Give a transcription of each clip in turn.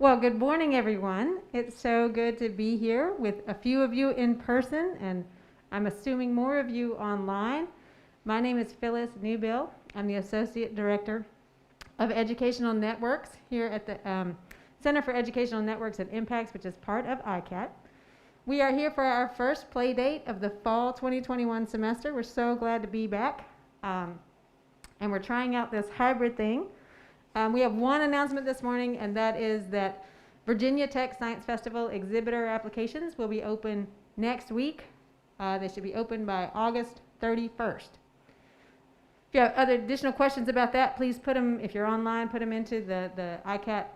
Well, good morning, everyone. It's so good to be here with a few of you in person, and I'm assuming more of you online. My name is Phyllis Newbill. I'm the Associate Director of Educational Networks here at the Center for Educational Networks and Impacts, which is part of Icat. We are here for our first play date of the fall 2021 semester. We're so glad to be back, and we're trying out this hybrid thing. We have one announcement this morning, and that is that Virginia Tech Science Festival exhibitor applications will be open next week. They should be open by August 31st. If you have other additional questions about that, please put them, if you're online, put them into the Icat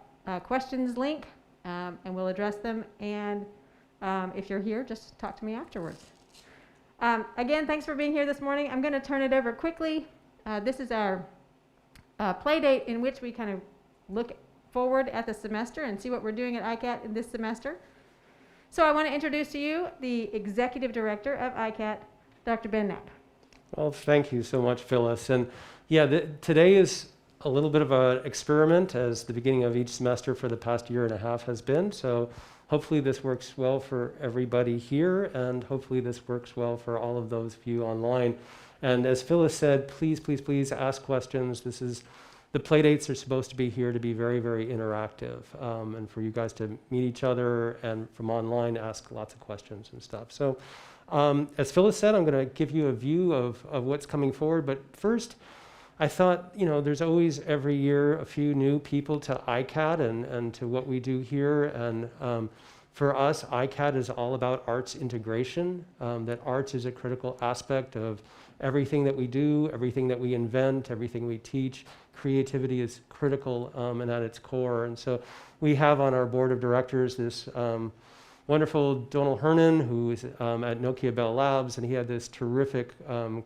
questions link, and we'll address them. And if you're here, just talk to me afterwards. Again, thanks for being here this morning. I'm going to turn it over quickly. This is our play date in which we kind of look forward at the semester and see what we're doing at Icat in this semester. So I want to introduce to you the Executive Director of Icat, Dr. Ben Knapp. Well, thank you so much, Phyllis. And yeah, today is a little bit of an experiment, as the beginning of each semester for the past year and a half has been. So hopefully this works well for everybody here, and hopefully this works well for all of those of you online. And as Phyllis said, please, please, please ask questions. The playdates are supposed to be here to be very, very interactive, and for you guys to meet each other, and from online ask lots of questions and stuff. So as Phyllis said, I'm going to give you a view of what's coming forward. But first, I thought, there's always every year a few new people to Icat and to what we do here. And for us, Icat is all about arts integration, that arts is a critical aspect of everything that we do, everything that we invent, everything we teach. Creativity is critical and at its core. And so we have on our board of directors this wonderful Donald Hernan, who is at Nokia Bell Labs, and he had this terrific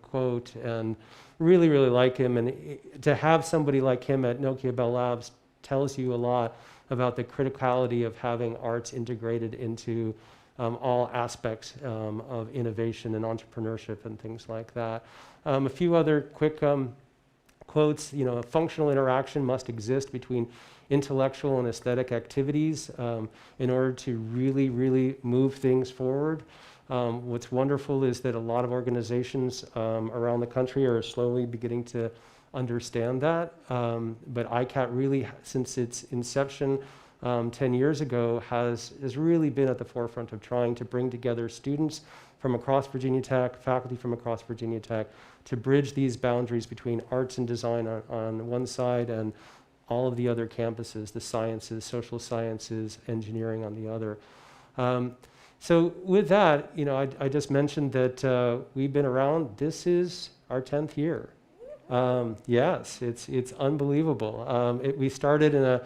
quote, and really, really like him. And to have somebody like him at Nokia Bell Labs tells you a lot about the criticality of having arts integrated into all aspects of innovation and entrepreneurship and things like that. A few other quick quotes. Functional interaction must exist between intellectual and aesthetic activities in order to really, really move things forward. What's wonderful is that a lot of organizations around the country are slowly beginning to understand that. But Icat really, since its inception 10 years ago, has really been at the forefront of trying to bring together students from across Virginia Tech, faculty from across Virginia Tech, to bridge these boundaries between arts and design on one side and all of the other campuses, the sciences, social sciences, engineering on the other. So with that, I just mentioned that we've been around. This is our 10th year. Yes, it's unbelievable. We started in a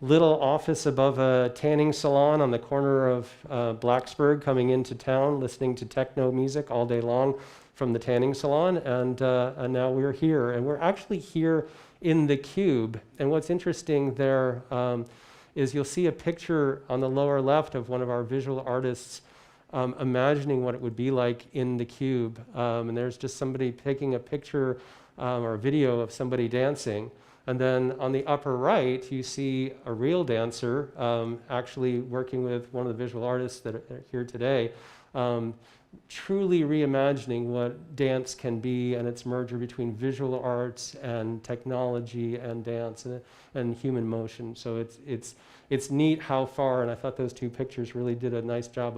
little office above a tanning salon on the corner of Blacksburg, coming into town, listening to techno music all day long from the tanning salon, and now we're here. And we're actually here in the Cube. And what's interesting there is you'll see a picture on the lower left of one of our visual artists imagining what it would be like in the Cube. And there's just somebody taking a picture or a video of somebody dancing. And then on the upper right, you see a real dancer actually working with one of the visual artists that are here today, truly reimagining what dance can be and its merger between visual arts and technology and dance and human motion. So it's neat how far, and I thought those two pictures really did a nice job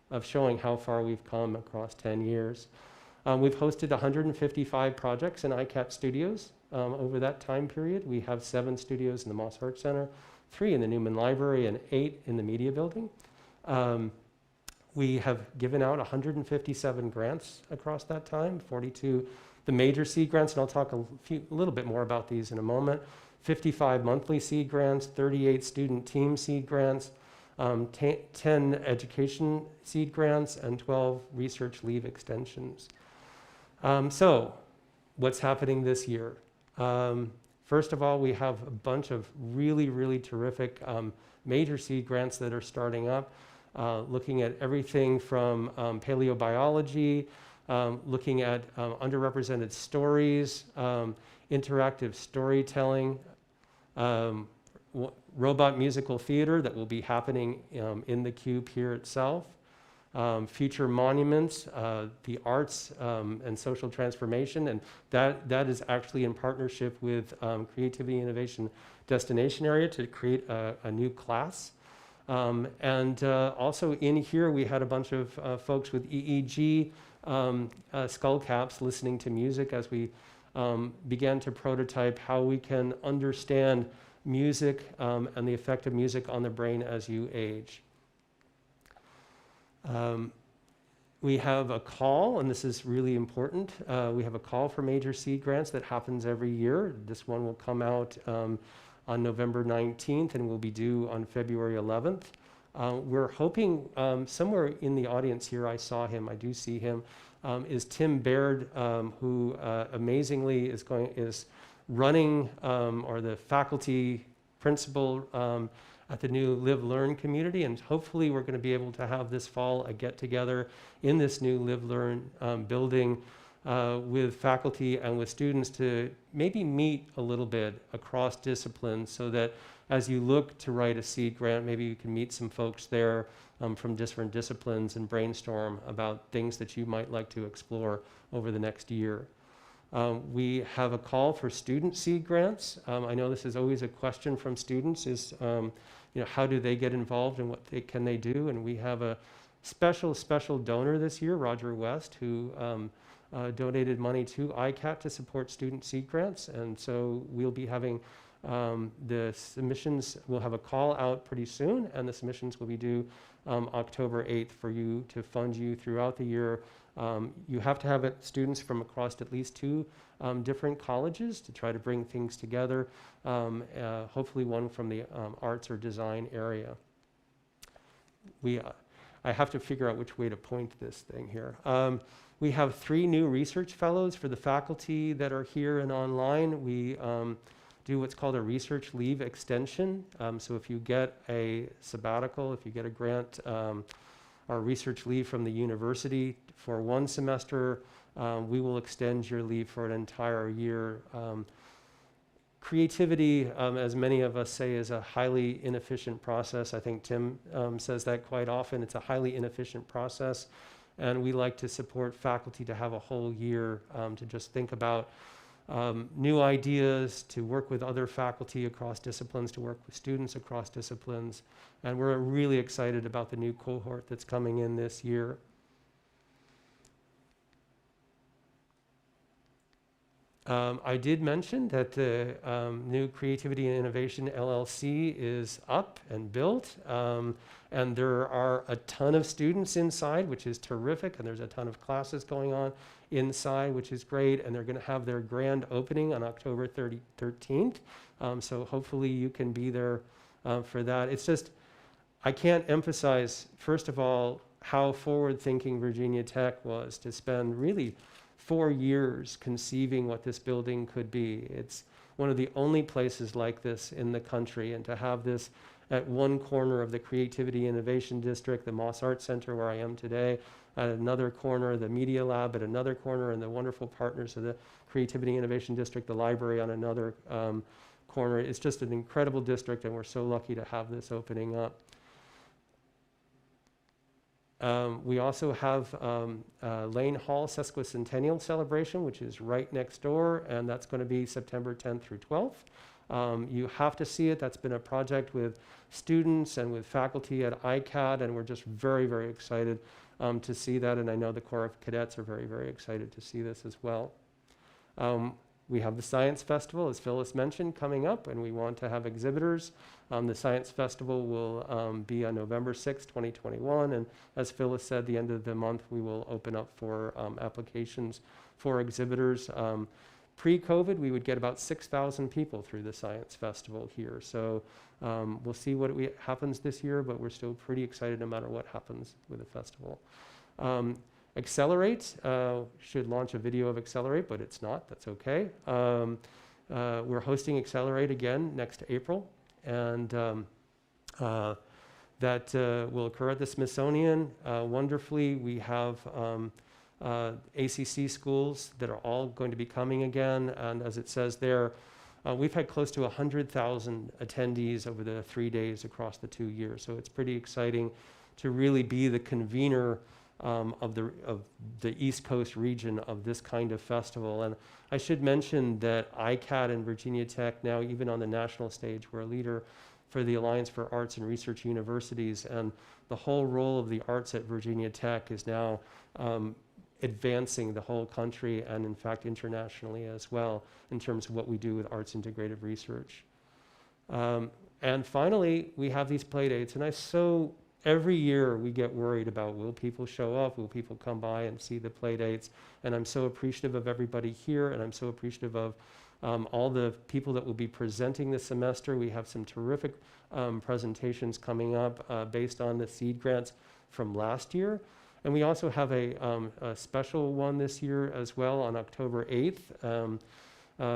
of showing how far we've come across 10 years. We've hosted 155 projects in Icat studios over that time period. We have 7 studios in the Moss Art Center, 3 in the Newman Library, and 8 in the Media Building. We have given out 157 grants across that time, 42 the major seed grants, and I'll talk a little bit more about these in a moment, 55 monthly seed grants, 38 student team seed grants, 10 education seed grants, and 12 research leave extensions. So what's happening this year? First of all, we have a bunch of really, really terrific major seed grants that are starting up, looking at everything from paleobiology, looking at underrepresented stories, interactive storytelling, robot musical theater that will be happening in the Cube here itself. Future monuments, the arts and social transformation, and that is actually in partnership with Creativity Innovation Destination Area to create a new class. And also in here we had a bunch of folks with EEG skull caps listening to music as we began to prototype how we can understand music and the effect of music on the brain as you age. We have a call, and this is really important. We have a call for major seed grants that happens every year. This one will come out on November 19th and will be due on February 11th. We're hoping somewhere in the audience here, I saw him, I do see him, is Tim Baird, who amazingly is running, or the faculty principal at the new Live Learn community, and hopefully we're going to be able to have this fall a get together in this new Live Learn building with faculty and with students to maybe meet a little bit across disciplines, so that as you look to write a seed grant, maybe you can meet some folks there from different disciplines and brainstorm about things that you might like to explore over the next year. We have a call for student seed grants. I know this is always a question from students is, how do they get involved and what can they do? And we have a special donor this year, Roger West, who donated money to Icat to support student seed grants. And so we'll be having the submissions, we'll have a call out pretty soon, and the submissions will be due October 8th for you to fund you throughout the year. You have to have students from across at least 2 different colleges to try to bring things together, hopefully one from the arts or design area. I have to figure out which way to point this thing here. We have 3 new research fellows for the faculty that are here and online. We do what's called a research leave extension. So if you get a sabbatical, if you get a grant or research leave from the university for 1 semester, we will extend your leave for an entire year. Creativity, as many of us say, is a highly inefficient process. I think Tim says that quite often. It's a highly inefficient process, and we like to support faculty to have a whole year to just think about new ideas, to work with other faculty across disciplines, to work with students across disciplines. And we're really excited about the new cohort that's coming in this year. I did mention that the new Creativity and Innovation LLC is up and built, and there are a ton of students inside, which is terrific, and there's a ton of classes going on inside, which is great, and they're going to have their grand opening on October 13th, so hopefully you can be there for that. It's just, I can't emphasize, first of all, how forward-thinking Virginia Tech was to spend really 4 years conceiving what this building could be. It's one of the only places like this in the country, and to have this at one corner of the Creativity Innovation District, the Moss Arts Center where I am today, at another corner, the Media Lab at another corner, and the wonderful partners of the Creativity Innovation District, the library on another corner. It's just an incredible district, and we're so lucky to have this opening up. We also have Lane Hall Sesquicentennial Celebration, which is right next door, and that's going to be September 10th through 12th. You have to see it. That's been a project with students and with faculty at Icat, and we're just very, very excited to see that, and I know the Corps of Cadets are very, very excited to see this as well. We have the Science Festival, as Phyllis mentioned, coming up, and we want to have exhibitors. The Science Festival will be on November 6, 2021, and as Phyllis said, the end of the month we will open up for applications for exhibitors. Pre-COVID, we would get about 6,000 people through the Science Festival here, so we'll see what happens this year, but we're still pretty excited no matter what happens with the festival. Accelerate should launch a video of Accelerate, but it's not. That's okay. We're hosting Accelerate again next April, and that will occur at the Smithsonian. Wonderfully, we have ACC schools that are all going to be coming again, and as it says there, We've had close to 100,000 attendees over the 3 days across the 2 years, so it's pretty exciting to really be the convener of the East Coast region of this kind of festival. And I should mention that Icat and Virginia Tech now, even on the national stage, we're a leader for the Alliance for Arts and Research Universities, and the whole role of the arts at Virginia Tech is now advancing the whole country and in fact internationally as well in terms of what we do with arts integrative research. And finally, we have these playdates, and every year we get worried about, will people show up? Will people come by and see the playdates? And I'm so appreciative of everybody here, and I'm so appreciative of all the people that will be presenting this semester. We have some terrific presentations coming up based on the seed grants from last year. And we also have a special one this year as well on October 8th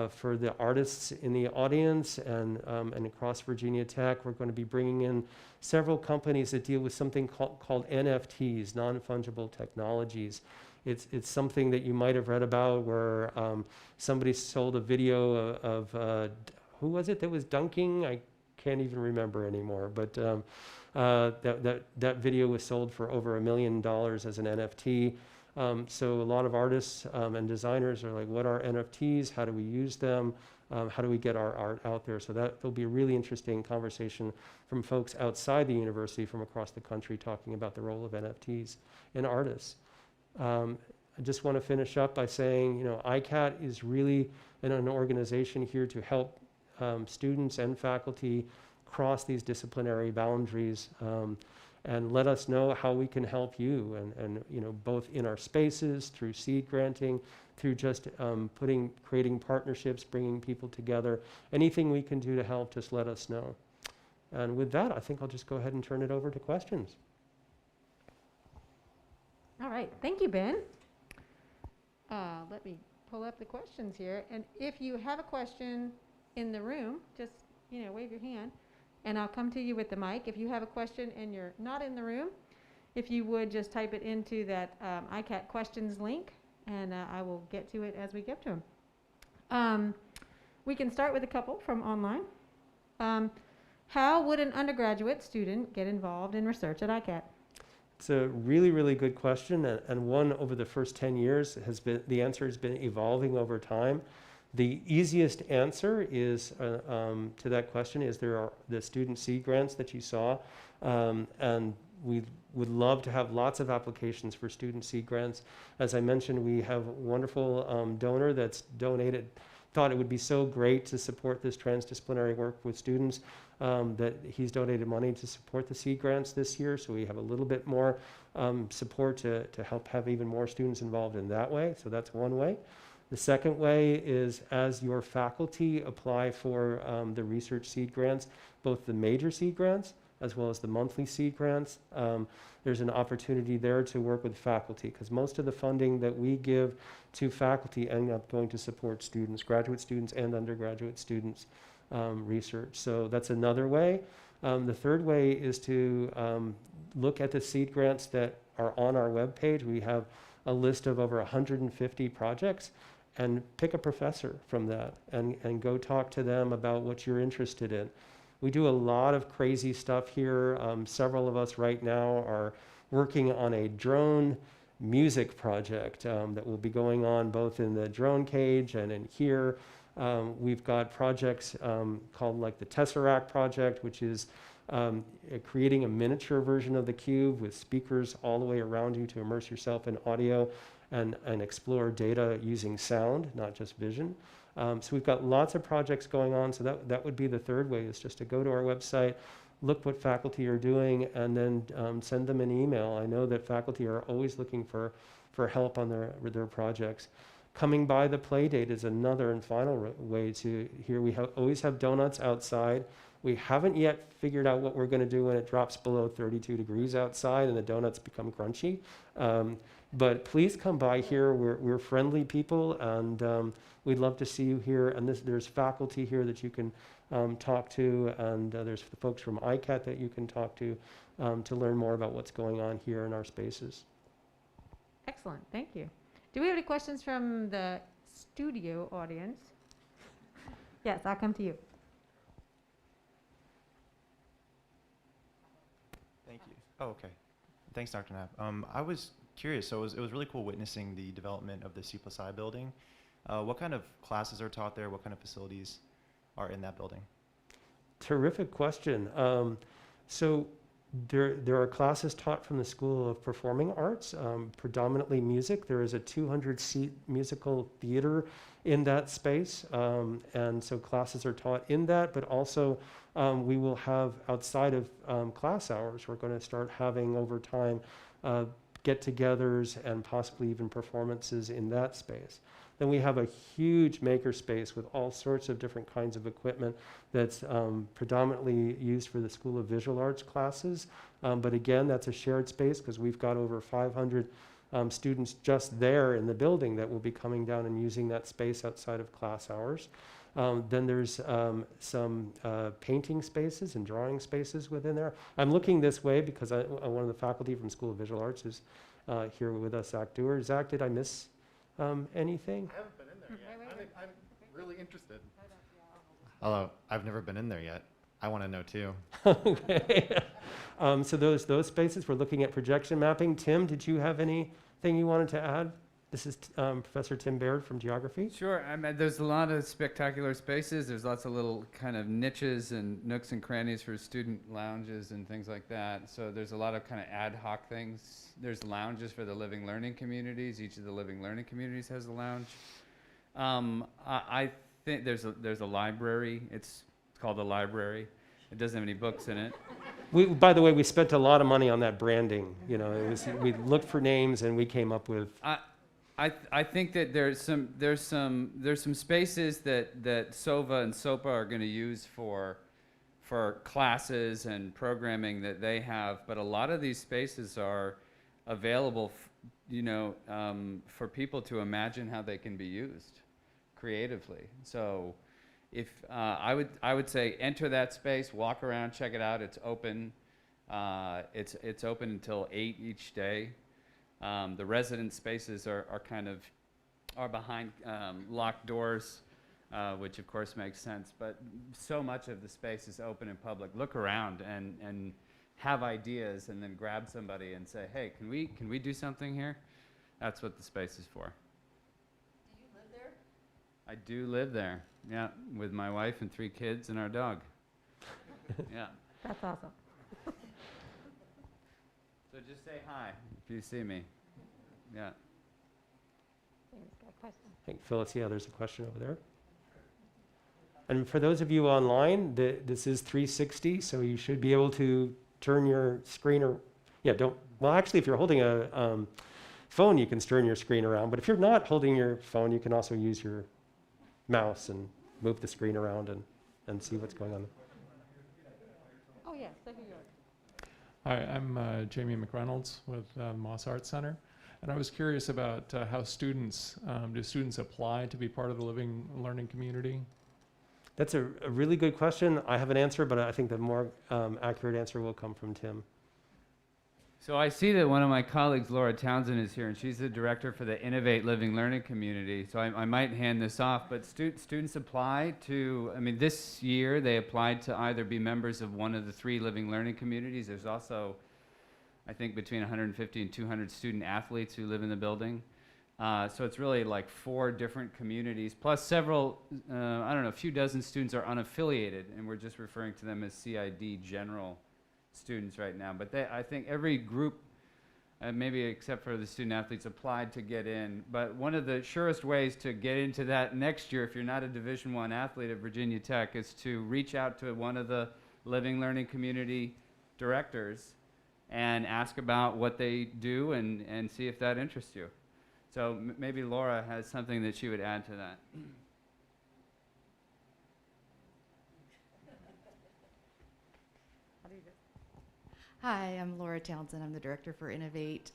for the artists in the audience and across Virginia Tech. We're going to be bringing in several companies that deal with something called NFTs, non-fungible technologies. It's something that you might have read about where somebody sold a video of who was it that was dunking? I can't even remember anymore, but that video was sold for over $1 million as an NFT. So a lot of artists and designers are like, what are NFTs? How do we use them? How do we get our art out there? So that'll be a really interesting conversation from folks outside the university from across the country talking about the role of NFTs in artists. I just want to finish up by saying, Icat is really an organization here to help students and faculty cross these disciplinary boundaries and let us know how we can help you and both in our spaces, through seed granting, through just creating partnerships, bringing people together. Anything we can do to help, just let us know. And with that, I think I'll just go ahead and turn it over to questions. All right, thank you, Ben. Let me pull up the questions here. And if you have a question in the room, just wave your hand, and I'll come to you with the mic. If you have a question and you're not in the room, if you would just type it into that Icat questions link, and I will get to it as we get to them. We can start with a couple from online. How would an undergraduate student get involved in research at Icat? It's a really, really good question, and one over the first 10 years the answer has been evolving over time. The easiest answer is to that question is there are the student seed grants that you saw, and we would love to have lots of applications for student seed grants. As I mentioned, we have a wonderful donor that's thought it would be so great to support this transdisciplinary work with students that he's donated money to support the seed grants this year. So we have a little bit more support to help have even more students involved in that way. So that's one way. The second way is as your faculty apply for the research seed grants, both the major seed grants as well as the monthly seed grants, there's an opportunity there to work with faculty because most of the funding that we give to faculty end up going to support students, graduate students and undergraduate students research. So that's another way. The third way is to look at the seed grants that are on our webpage. We have a list of over 150 projects, and pick a professor from that and go talk to them about what you're interested in. We do a lot of crazy stuff here. Several of us right now are working on a drone music project that will be going on both in the drone cage and in here. We've got projects called like the Tesseract project, which is creating a miniature version of the cube with speakers all the way around you to immerse yourself in audio and explore data using sound, not just vision. So we've got lots of projects going on. So that would be the third way, is just to go to our website, look what faculty are doing, and then send them an email. I know that faculty are always looking for help on their projects. Coming by the Playdate is another and final way to here. We always have donuts outside. We haven't yet figured out what we're going to do when it drops below 32 degrees outside and the donuts become crunchy. But please come by here. We're friendly people, and we'd love to see you here. And there's faculty here that you can talk to, and there's the folks from Icat that you can talk to learn more about what's going on here in our spaces. Excellent, thank you. Do we have any questions from the studio audience? Yes, I'll come to you. Thank you. Oh, okay. Thanks, Dr. Knapp. I was curious, so it was really cool witnessing the development of the C+I building. What kind of classes are taught there? What kind of facilities are in that building? Terrific question. So there are classes taught from the School of Performing Arts, predominantly music. There is a 200-seat musical theater in that space, and so classes are taught in that, but also we will have outside of class hours, we're going to start having over time get-togethers and possibly even performances in that space. Then we have a huge maker space with all sorts of different kinds of equipment that's predominantly used for the School of Visual Arts classes. But again, that's a shared space because we've got over 500 students just there in the building that will be coming down and using that space outside of class hours. Then there's some painting spaces and drawing spaces within there. I'm looking this way because one of the faculty from School of Visual Arts is here with us, Zach Dewar. Zach, did I miss anything? I haven't been in there yet. I'm really interested. Although I've never been in there yet. I want to know too. Okay. So those spaces, we're looking at projection mapping. Tim, did you have anything you wanted to add? This is Professor Tim Baird from Geography. Sure. I mean, there's a lot of spectacular spaces. There's lots of little kind of niches and nooks and crannies for student lounges and things like that. So there's a lot of kind of ad hoc things. There's lounges for the living learning communities. Each of the living learning communities has a lounge. I think there's a library. It's called the library. It doesn't have any books in it. By the way, we spent a lot of money on that branding. You know, we looked for names and we came up with. I think that there's some spaces that SOVA and SOPA are going to use for classes and programming that they have, but a lot of these spaces are available, for people to imagine how they can be used creatively. So, if I would say enter that space, walk around, check it out. It's open. It's open until 8 each day. The resident spaces are behind locked doors, which of course makes sense. But so much of the space is open and public. Look around and have ideas, and then grab somebody and say, "Hey, can we do something here?" That's what the space is for. Do you live there? I do live there. Yeah, with my wife and 3 kids and our dog. Yeah. That's awesome. So just say hi if you see me. Yeah. Thanks, got a question. I think Phyllis, yeah, there's a question over there. And for those of you online, this is 360, so you should be able to turn your screen well, actually, if you're holding a phone, you can turn your screen around. But if you're not holding your phone, you can also use your mouse and move the screen around and see what's going on. Oh, yes, there you are. Hi, I'm Jamie McReynolds with Moss Arts Center, and I was curious about how do students apply to be part of the living learning community? That's a really good question. I have an answer, but I think the more accurate answer will come from Tim. So I see that one of my colleagues, Laura Townsend, is here, and she's the director for the Innovate Living Learning Community. So I might hand this off, but students apply to, this year they applied to either be members of one of the 3 living learning communities. There's also, I think, between 150 and 200 student athletes who live in the building. So it's really like 4 different communities, plus several, a few dozen students are unaffiliated, and we're just referring to them as CID general students right now. But I think every group, maybe except for the student athletes, applied to get in. But one of the surest ways to get into that next year, if you're not a Division I athlete at Virginia Tech, is to reach out to one of the living learning community directors and ask about what they do and see if that interests you. So maybe Laura has something that she would add to that. Hi, I'm Laura Townsend. I'm the director for Innovate.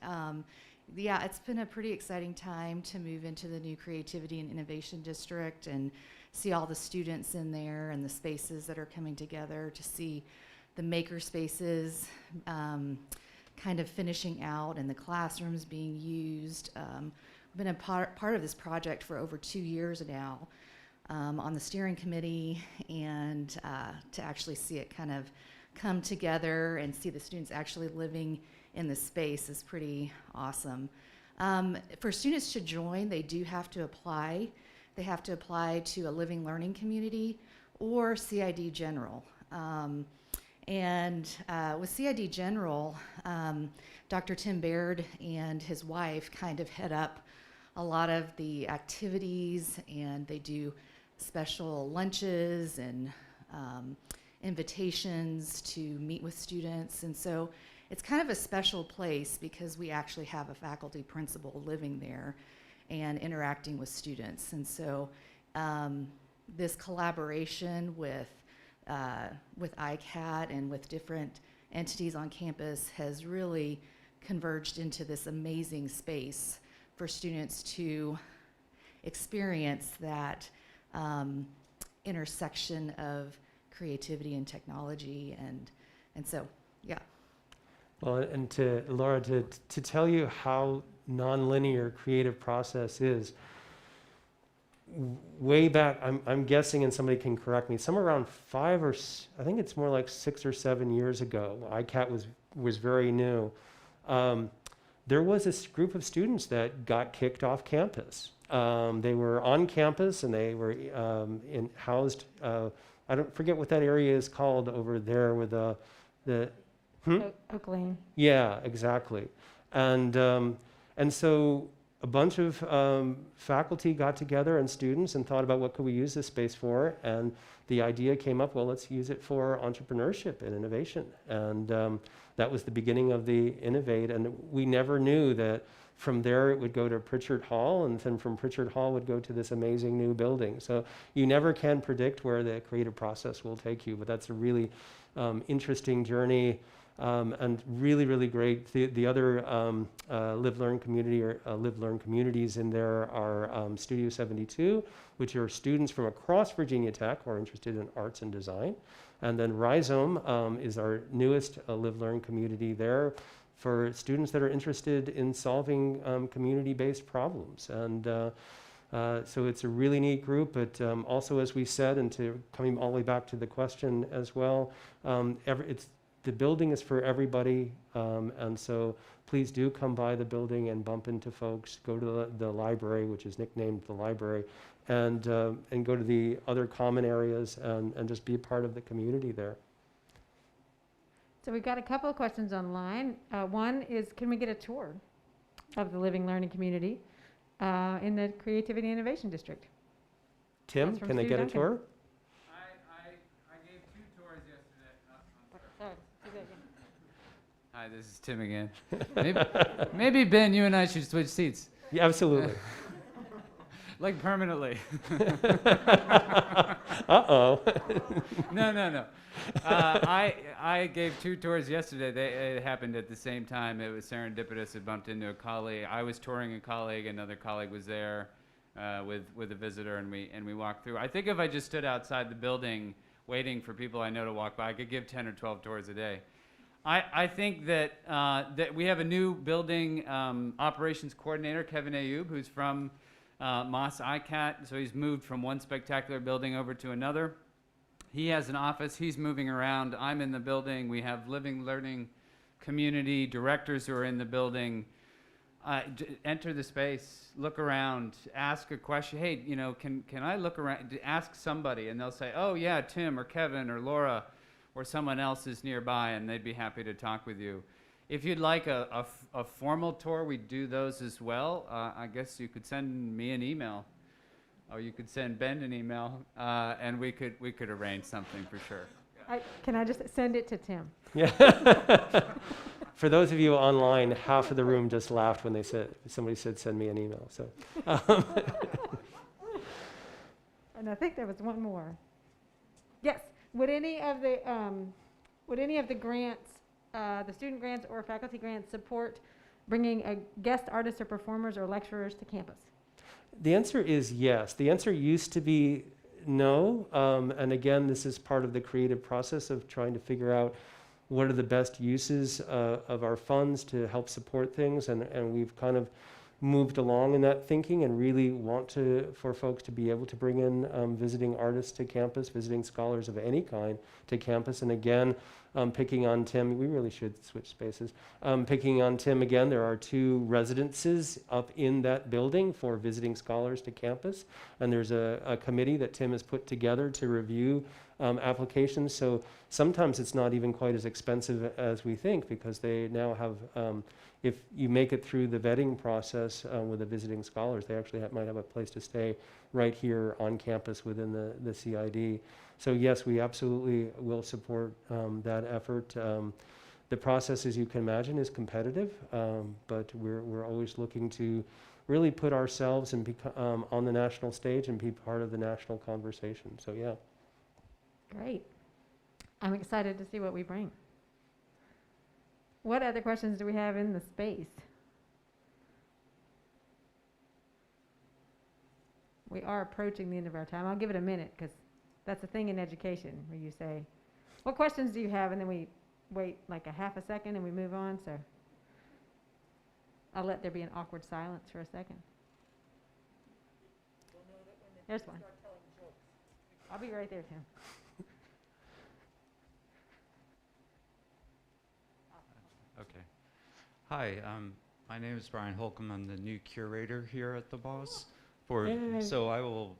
Yeah, it's been a pretty exciting time to move into the new Creativity and Innovation District and see all the students in there and the spaces that are coming together, to see the maker spaces kind of finishing out and the classrooms being used. I've been a part of this project for over 2 years now. on the steering committee, and to actually see it kind of come together and see the students actually living in the space is pretty awesome. For students to join, they do have to apply. They have to apply to a living learning community or CID General. With CID General, Dr. Tim Baird and his wife kind of head up a lot of the activities, and they do special lunches and invitations to meet with students. And so it's kind of a special place because we actually have a faculty principal living there and interacting with students. And so this collaboration with Icat and with different entities on campus has really converged into this amazing space for students to experience that intersection of creativity and technology, and so, yeah. Well, and to Laura, to tell you how nonlinear creative process is, way back, I'm guessing, and somebody can correct me, somewhere around I think it's more like 6 or 7 years ago, Icat was very new. There was this group of students that got kicked off campus. They were on campus and they were housed, I don't forget what that area is called over there with the Oak Lane. Yeah, exactly. And so a bunch of faculty got together and students and thought about what could we use this space for, and the idea came up, well, let's use it for entrepreneurship and innovation. And that was the beginning of the Innovate, and we never knew that from there it would go to Pritchard Hall, and then from Pritchard Hall would go to this amazing new building. So you never can predict where the creative process will take you, but that's a really interesting journey. And really, really great. The other Live Learn community or Live Learn communities in there are Studio 72, which are students from across Virginia Tech who are interested in arts and design. And then Rhizome is our newest Live Learn community there for students that are interested in solving community-based problems. And so it's a really neat group, but also, as we said, and to coming all the way back to the question as well, the building is for everybody, and so please do come by the building and bump into folks. Go to the library, which is nicknamed the library, and go to the other common areas and just be a part of the community there. So we've got a couple of questions online. One is, can we get a tour of the Living Learning community in the Creativity Innovation District? Tim, That's from can they Stu get a Duncan. tour? I gave 2 tours yesterday. Sorry, do that again. Hi, this is Tim again. Maybe Ben, you and I should switch seats, Yeah, absolutely. like permanently. Uh-oh. No. I gave 2 tours yesterday. It happened at the same time. It was serendipitous. I bumped into a colleague. I was touring a colleague. Another colleague was there with a visitor, and we walked through. I think if I just stood outside the building waiting for people I know to walk by, I could give 10 or 12 tours a day. I think that we have a new building operations coordinator, Kevin Ayub, who's from Moss Icat, so he's moved from one spectacular building over to another. He has an office. He's moving around. I'm in the building. We have living learning community directors who are in the building. Enter the space, look around, ask a question. Hey, can I look around? Ask somebody, and they'll say, oh yeah, Tim or Kevin or Laura or someone else is nearby, and they'd be happy to talk with you. If you'd like a formal tour, we do those as well. I guess you could send me an email, or you could send Ben an email, and we could arrange something for sure. Can I just send it to Tim? Yeah. For those of you online, half of the room just laughed when somebody said, send me an email. So, And I think there was one more. Yes. Would any of the grants, the student grants or faculty grants, support bringing a guest artists or performers or lecturers to campus? the answer is yes. The answer used to be no. And again, this is part of the creative process of trying to figure out what are the best uses of our funds to help support things. And we've kind of moved along in that thinking and really want for folks to be able to bring in visiting artists to campus, visiting scholars of any kind to campus. And again, picking on Tim, we really should switch spaces. Picking on Tim again, there are 2 residences up in that building for visiting scholars to campus. And there's a committee that Tim has put together to review applications. So sometimes it's not even quite as expensive as we think, because they now have, if you make it through the vetting process with the visiting scholars, they actually might have a place to stay right here on campus within the CID. So yes, we absolutely will support that effort. The process, as you can imagine, is competitive, but we're always looking to really put ourselves and on the national stage and be part of the national conversation. So yeah. Great. I'm excited to see what we bring. What other questions do we have in the space? We are approaching the end of our time. I'll give it a minute, because that's a thing in education where you say, what questions do you have? And then we wait like a half a second and we move on. So I'll let there be an awkward silence for a second. There's one. I'll be right there, Tim. Okay. Hi, my name is Brian Holcomb. I'm the new curator here at the BOSS. Yay. So I will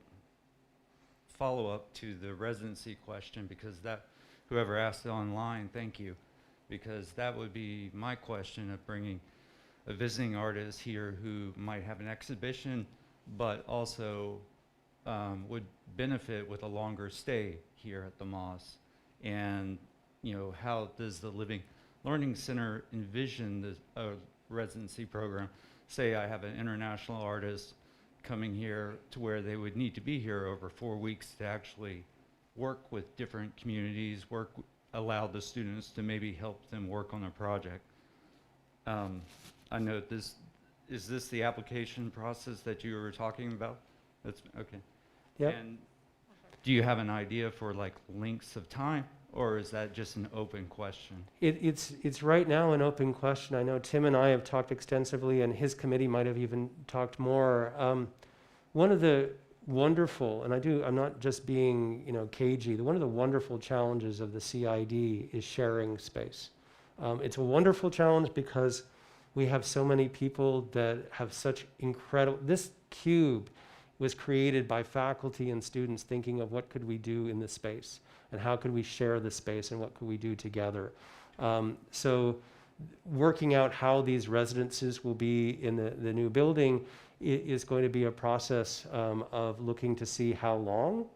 follow up to the residency question, because whoever asked it online, thank you, because that would be my question of bringing a visiting artist here who might have an exhibition, but also would benefit with a longer stay here at the Moss. And how does the Living Learning Center envision the residency program? Say I have an international artist coming here to where they would need to be here over 4 weeks to actually work with different communities, allow the students to maybe help them work on a project. I know is this the application process that you were talking about? That's okay. Yep. And do you have an idea for like lengths of time, or is that just an open question? It's right now an open question. I know Tim and I have talked extensively, and his committee might have even talked more. One of the wonderful, and I'm not just being cagey, one of the wonderful challenges of the CID is sharing space. It's a wonderful challenge because we have so many people that have such incredible, this cube was created by faculty and students thinking of what could we do in this space, and how could we share the space, and what could we do together. So working out how these residences will be in the new building is going to be a process of looking to see how long.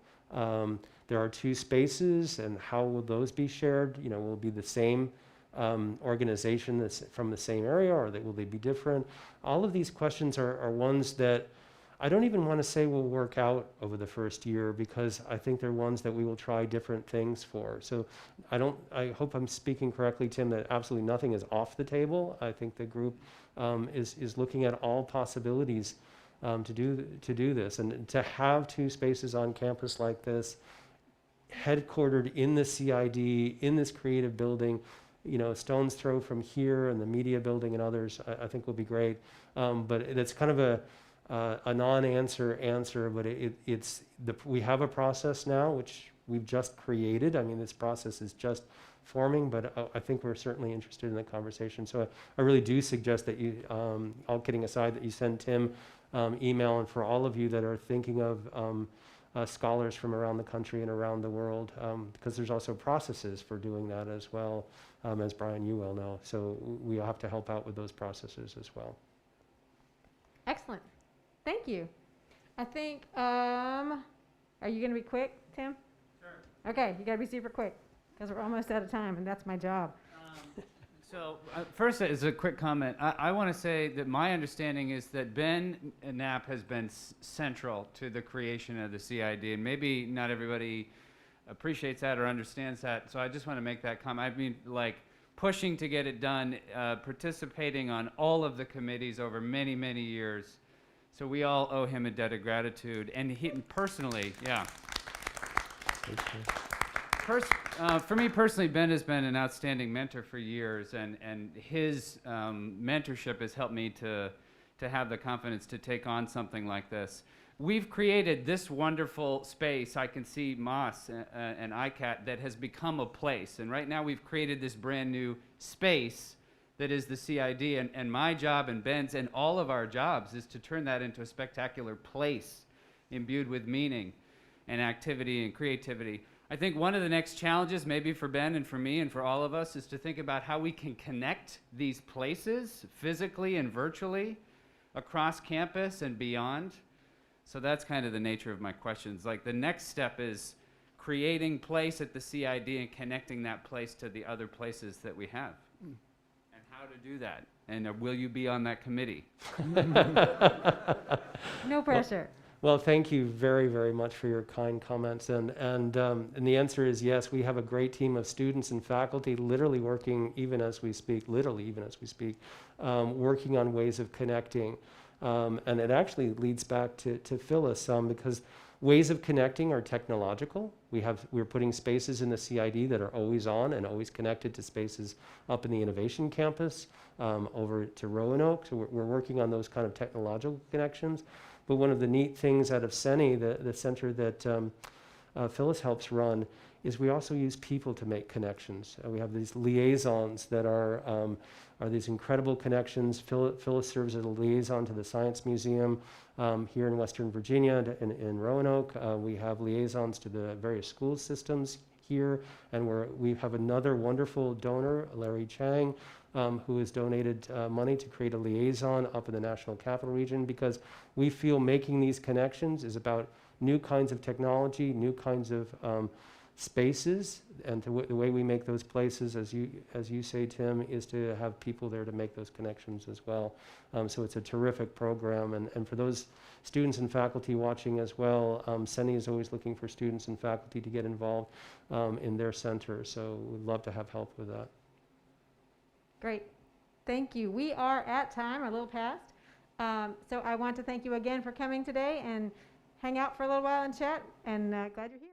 There are 2 spaces, and how will those be shared? Will it be the same organization that's from the same area, or will they be different? All of these questions are ones that I don't even want to say will work out over the first year, because I think they're ones that we will try different things for. So I hope I'm speaking correctly, Tim, that absolutely nothing is off the table. I think the group is looking at all possibilities to do this, and to have 2 spaces on campus like this, headquartered in the CID, in this creative building, a stone's throw from here and the media building and others, I think will be great. But it's kind of a non-answer, but we have a process now which we've just created. I mean, this process is just forming, but I think we're certainly interested in the conversation. So I really do suggest that you, all kidding aside, that you send Tim email, and for all of you that are thinking of scholars from around the country and around the world, because there's also processes for doing that as well, as Brian, you well know. So we have to help out with those processes as well. Excellent. Thank you. I think, are you going to be quick, Tim? Sure. Okay, you got to be super quick, because we're almost out of time, and that's my job. So first, as a quick comment, I want to say that my understanding is that Ben Knapp has been central to the creation of the CID, and maybe not everybody appreciates that or understands that. So I just want to make that comment. I mean, like pushing to get it done, participating on all of the committees over many, many years. So we all owe him a debt of gratitude, and he personally, yeah. For me personally, Ben has been an outstanding mentor for years, and his mentorship has helped me to to have the confidence to take on something like this. We've created this wonderful space. I can see Moss and Icat that has become a place. And right now we've created this brand new space that is the CID. And my job and Ben's and all of our jobs is to turn that into a spectacular place imbued with meaning and activity and creativity. I think one of the next challenges, maybe for Ben and for me and for all of us, is to think about how we can connect these places physically and virtually across campus and beyond. So that's kind of the nature of my questions. Like the next step is creating place at the CID and connecting that place to the other places that we have. And how to do that. And will you be on that committee? No pressure. Well, thank you very, very much for your kind comments. And the answer is yes, we have a great team of students and faculty literally working even as we speak, working on ways of connecting. And it actually leads back to Phyllis, because ways of connecting are technological. We're putting spaces in the CID that are always on and always connected to spaces up in the innovation campus, over to Roanoke. So we're working on those kind of technological connections. But one of the neat things out of CENI, the center that Phyllis helps run, is we also use people to make connections. We have these liaisons that are these incredible connections. Phyllis serves as a liaison to the Science Museum here in Western Virginia, in Roanoke. We have liaisons to the various school systems here, and we have another wonderful donor, Larry Chang, who has donated money to create a liaison up in the National Capital Region, because we feel making these connections is about new kinds of technology, new kinds of spaces, and the way we make those places, as you say, Tim, is to have people there to make those connections as well. So it's a terrific program, and for those students and faculty watching as well, CENI is always looking for students and faculty to get involved in their center, so we'd love to have help with that. Great. Thank you. We are at time, a little past. So I want to thank you again for coming today and hang out for a little while and chat, and glad you're here.